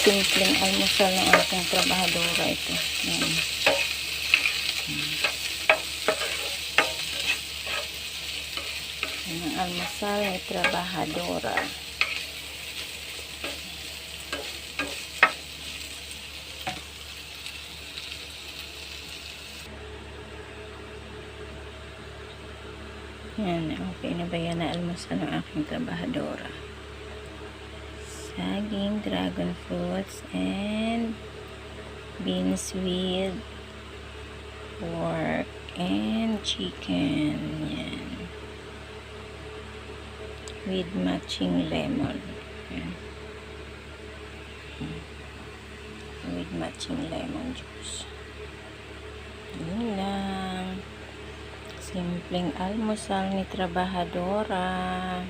simpleng almusal ng aking trabahadora ito. Yan. Yan ang almusal ni trabahadora. Yan, okay na ba yan na almusal ng aking trabahadora? Saging, dragon fruits, and beans with pork and chicken. Yan. With matching lemon. Yan. With matching lemon juice. Yun lang. Simpleng almusal ni trabahadora.